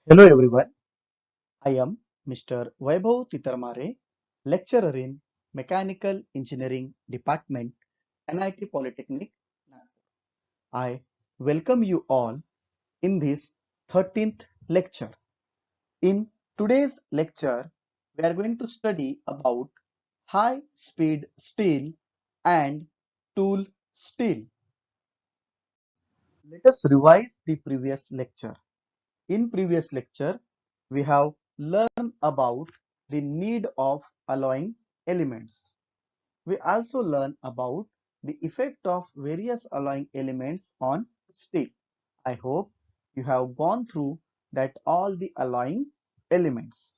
Hello everyone, I am Mr. Vaibhav Titarmare, lecturer in Mechanical Engineering Department, NIT Polytechnic. I welcome you all in this 13th lecture. In today's lecture, we are going to study about high speed steel and tool steel. Let us revise the previous lecture. In previous lecture, we have learned about the need of alloying elements. We also learn about the effect of various alloying elements on steel. I hope you have gone through that all the alloying elements.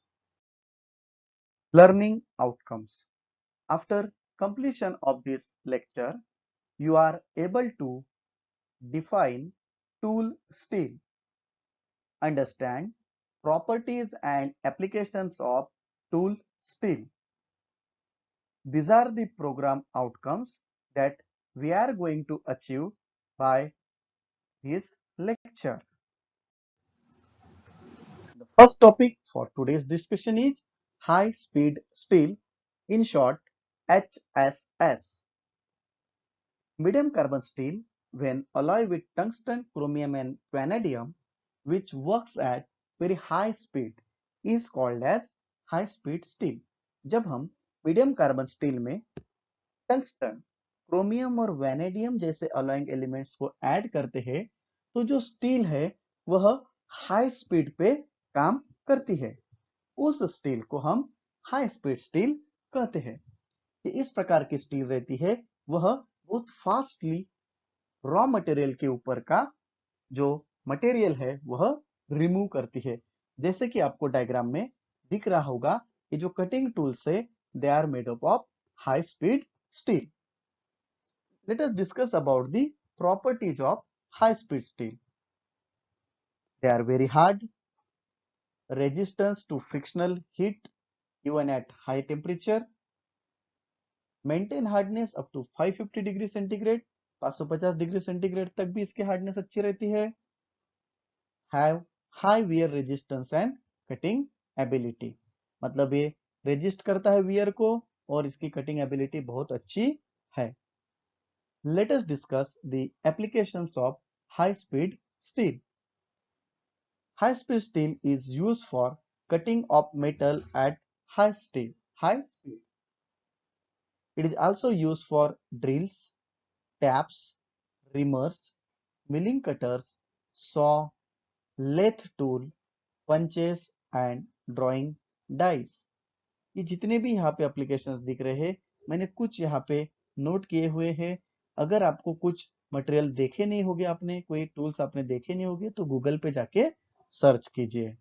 Learning outcomes. After completion of this lecture, you are able to define tool steel, understand properties and applications of tool steel. These are the program outcomes that we are going to achieve by this lecture. The first topic for today's discussion is high speed steel, in short HSS. Medium carbon steel, when alloyed with tungsten, chromium and vanadium, which works at very high speed, is called as high speed steel. जब हम medium carbon steel में tungsten, chromium और vanadium जैसे alloying elements को add करते हैं तो जो स्टील है वह हाई स्पीड पे काम करती है। उस स्टील को हम हाई स्पीड स्टील कहते हैं। ये इस प्रकार की स्टील रहती है, वह बहुत फास्टली रॉ मटेरियल के ऊपर का जो मटेरियल है वह रिमूव करती है। जैसे कि आपको डायग्राम में दिख रहा होगा, ये जो कटिंग टूल्स है they are made up of high speed steel. Let us discuss about the properties of high speed steel. They are very hard, resistance to frictional heat even at high temperature, maintain hardness up to 550 degree centigrade, 550 degree centigrade तक भी इसकी hardness अच्छी रहती है। Have high wear resistance and cutting ability, मतलब ये resist करता है वियर को और इसकी कटिंग एबिलिटी बहुत अच्छी है। Let us discuss the applications of high speed steel. High speed steel is used for cutting of metal at high speed. It is also used for drills, taps, reamers, milling cutters, saw, lathe tool, punches and drawing dies. ये जितने भी यहाँ पे applications दिख रहे हैं, मैंने कुछ यहाँ पे नोट किए हुए हैं। अगर आपको कुछ मटेरियल देखे नहीं होगे, आपने कोई टूल्स आपने देखे नहीं होगे तो गूगल पे जाके सर्च कीजिए।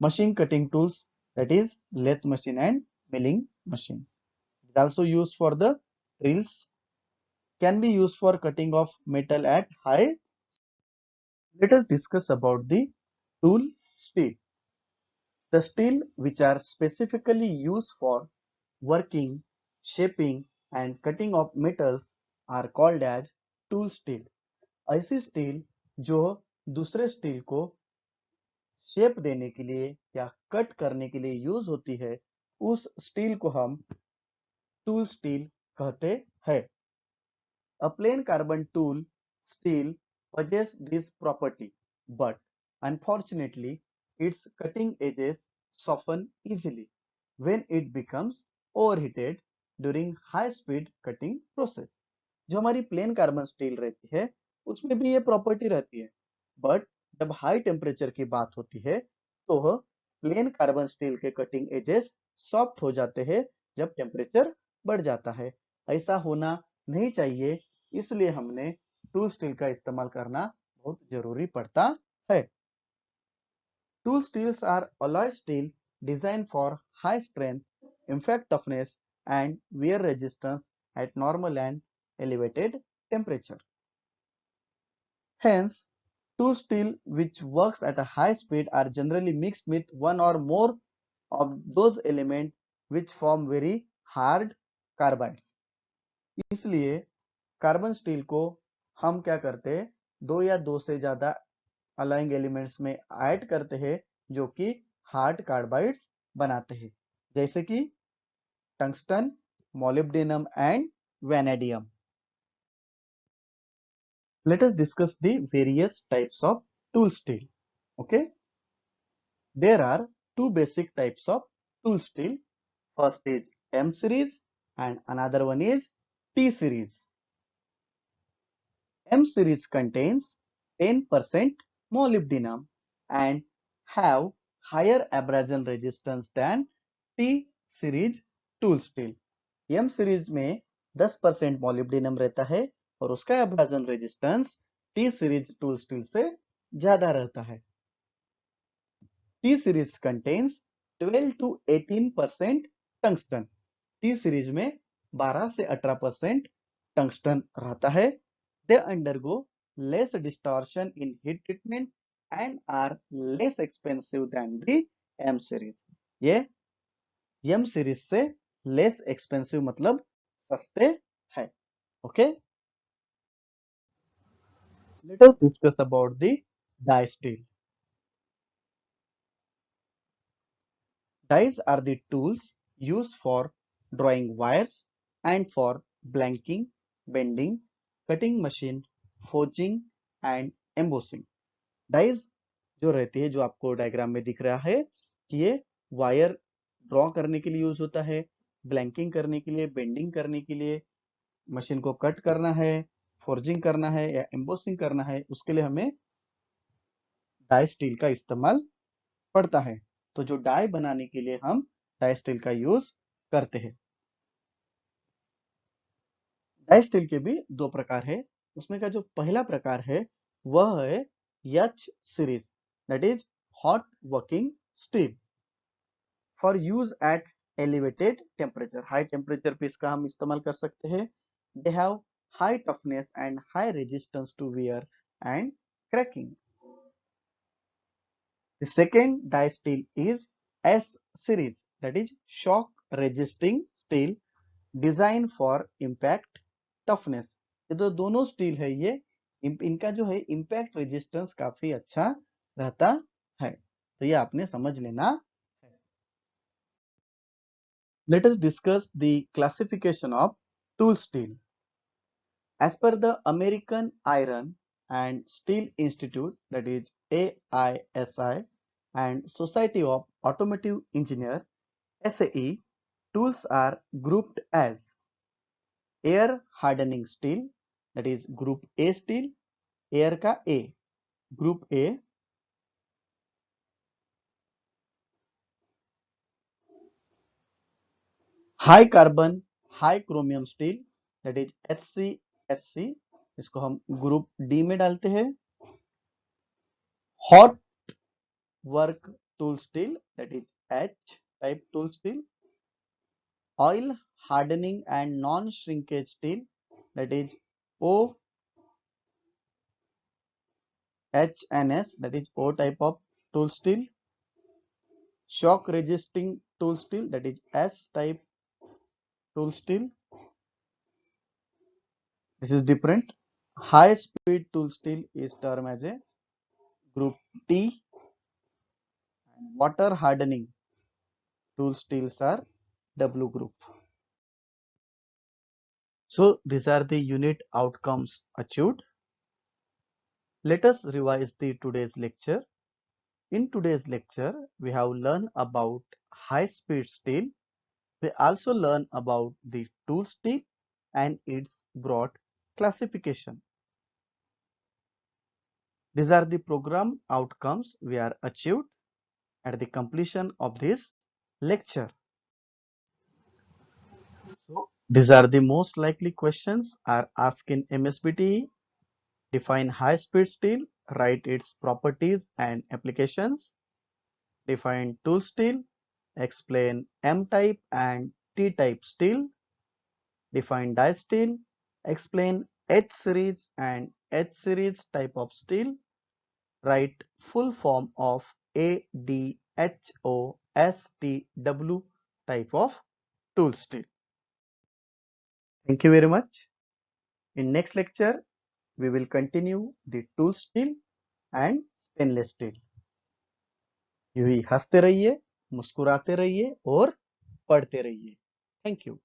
Machine cutting tools, that is lathe machine and milling machine. It is also used for the drills, can be used for cutting of metal at high. Let us discuss about the tool steel. The steel which are specifically used for working, shaping and cutting of metals are called as tool steel. ऐसी steel जो दूसरे steel को shape देने के लिए या cut करने के लिए यूज होती है, उस स्टील को हम टूल स्टील कहते हैं। A plain carbon tool steel possesses this property, but unfortunately its cutting edges soften easily when it becomes overheated during high speed cutting process. जो हमारी प्लेन कार्बन स्टील रहती है उसमें भी ये प्रॉपर्टी रहती है, बट जब हाई टेम्परेचर की बात होती है तो प्लेन कार्बन स्टील के कटिंग एजेस सॉफ्ट हो जाते हैं जब टेम्परेचर बढ़ जाता है। ऐसा होना नहीं चाहिए, इसलिए हमने टूल स्टील का इस्तेमाल करना बहुत जरूरी पड़ता है। Tool steels are alloy steel designed for high strength, impact toughness and wear resistance at normal and elevated temperature. Hence, tool steel which works at a high speed are generally mixed with one or more of those elements which form very hard carbides. इसलिए carbon steel को हम क्या करते हैं, दो या दो से ज्यादा अलॉइंग एलिमेंट्स में ऐड करते हैं जो कि हार्ड कार्बाइड्स बनाते हैं, जैसे कि tungsten, molybdenum and vanadium. Let us discuss the various types of tool steel. Okay, there are two basic types of tool steel. First is M series and another one is T series. M series contains 10% molybdenum and have higher abrasion resistance than T series tool steel. M series में 10% molybdenum रहता है और उसका abrasion resistance T series tool steel से ज्यादा रहता है. T series contains 12 to 18% tungsten. T series में 12 से 18% tungsten रहता है. They undergo less distortion in heat treatment and are less expensive than the M series. ये M series से less expensive मतलब सस्ते है. Okay? Let us discuss about the die steel. Dies are the tools used for drawing wires and for blanking, bending, cutting machine, forging and embossing. Dies जो रहती है, जो आपको डायग्राम में दिख रहा है कि ये वायर ड्रॉ करने के लिए यूज होता है, ब्लैंकिंग करने के लिए, बेंडिंग करने के लिए, मशीन को कट करना है, फोर्जिंग करना है या एम्बोसिंग करना है, उसके लिए हमें डाई स्टील का इस्तेमाल पड़ता है. तो जो डाई बनाने के लिए हम डाई स्टील का यूज करते हैं. डाई स्टील के भी दो प्रकार है. उसमें का जो पहला प्रकार है वह है H series, that is hot working steel, for use at elevated temperature. High temperature पे इसका हम इस्तेमाल कर सकते हैं. They have high toughness and high resistance to wear and cracking. The second die steel is S series, that is shock resisting steel designed for impact toughness. ये तो दोनों स्टील है, ये इनका जो है इम्पैक्ट रेजिस्टेंस काफी अच्छा रहता है, तो ये आपने समझ लेना है. Let us discuss the classification of tool steel. As per the American Iron and Steel Institute, that is AISI, and Society of Automotive Engineer, SAE, tools are grouped as air hardening steel, that is group A steel, air का A, group A, high carbon, high chromium steel, that is HCSC, इसको हम group D में डालते हैं. Hot work tool steel, that is H type tool steel. Oil hardening and non-shrinkage steel, that is OHNS, that is O type of tool steel. Shock resisting tool steel, that is S type tool steel. This is different. High speed tool steel is termed as a group T. Water hardening tool steels are W group. So these are the unit outcomes achieved. Let us revise the today's lecture. In today's lecture, we have learned about high-speed steel. We also learn about the tool steel and its broad classification. These are the program outcomes we are achieved at the completion of this lecture. So, these are the most likely questions are asked in MSBTE. Define high-speed steel, write its properties and applications. Define tool steel, explain M-type and T-type steel. Define die steel, explain H series and H series type of steel. Write full form of ADHOSTW type of tool steel. Thank you very much. In next lecture, we will continue the tool steel and stainless steel. यूं ही हंसते रहिए, मुस्कुराते रहिए और पढ़ते रहिए। Thank you.